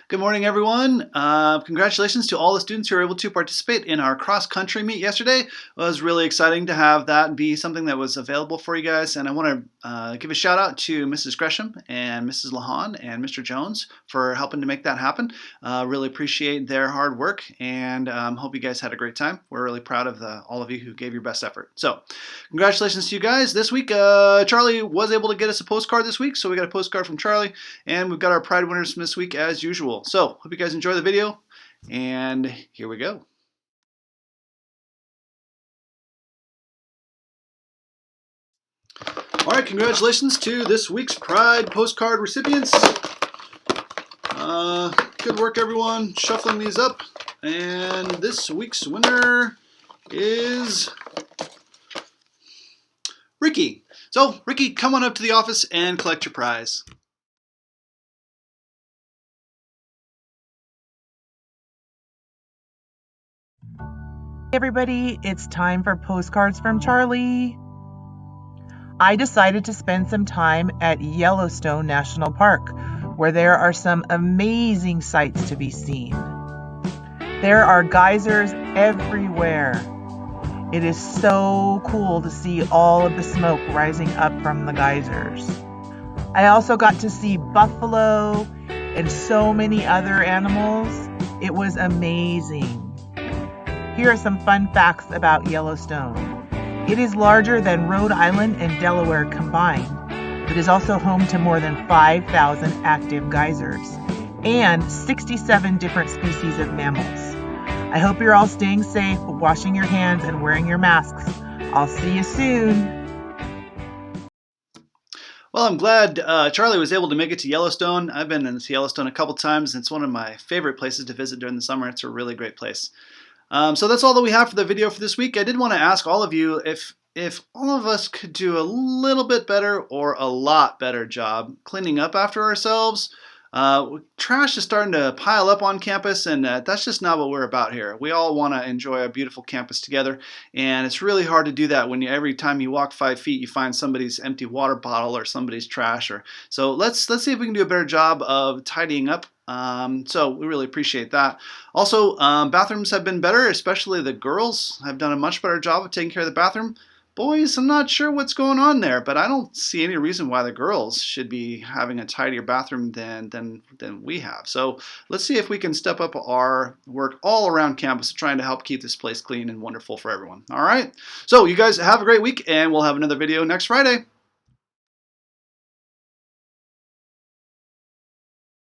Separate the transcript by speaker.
Speaker 1: Good morning, everyone. Congratulations to all the students who were able to participate in our cross-country meet yesterday. It was really exciting to have that be something that was available for you guys. And I want to give a shout out to Mrs. Gresham and Mrs. Lahan and Mr. Jones for helping to make that happen. Really appreciate their hard work and hope you guys had a great time. We're really proud of all of you who gave your best effort. So congratulations to you guys. This week, Charlie was able to get us a postcard this week. So we got a postcard from Charlie and we've got our Pride winners from this week as usual. So, hope you guys enjoy the video, and here we go. All right, congratulations to this week's Pride postcard recipients. Good work, everyone, shuffling these up. And this week's winner is Ricky. So, Ricky, come on up to the office and collect your prize.
Speaker 2: Hey everybody, it's time for Postcards from Charlie. I decided to spend some time at Yellowstone National Park, where there are some amazing sights to be seen. There are geysers everywhere. It is so cool to see all of the smoke rising up from the geysers. I also got to see buffalo and so many other animals. It was amazing. Here are some fun facts about Yellowstone. It is larger than Rhode Island and Delaware combined, but is also home to more than 5,000 active geysers and 67 different species of mammals. I hope you're all staying safe, washing your hands, and wearing your masks. I'll see you soon.
Speaker 1: Well, I'm glad Charlie was able to make it to Yellowstone. I've been to Yellowstone a couple times. It's one of my favorite places to visit during the summer. It's a really great place. So that's all that we have for the video for this week. I did want to ask all of you if all of us could do a little bit better or a lot better job cleaning up after ourselves. Trash is starting to pile up on campus, and that's just not what we're about here. We all want to enjoy a beautiful campus together, and it's really hard to do that when every time you walk 5 feet you find somebody's empty water bottle or somebody's trash. So let's see if we can do a better job of tidying up. So we really appreciate that. Also, bathrooms have been better, especially the girls have done a much better job of taking care of the bathroom. Boys, I'm not sure what's going on there, but I don't see any reason why the girls should be having a tidier bathroom than we have. So let's see if we can step up our work all around campus trying to help keep this place clean and wonderful for everyone. All right, so you guys have a great week, and we'll have another video next Friday.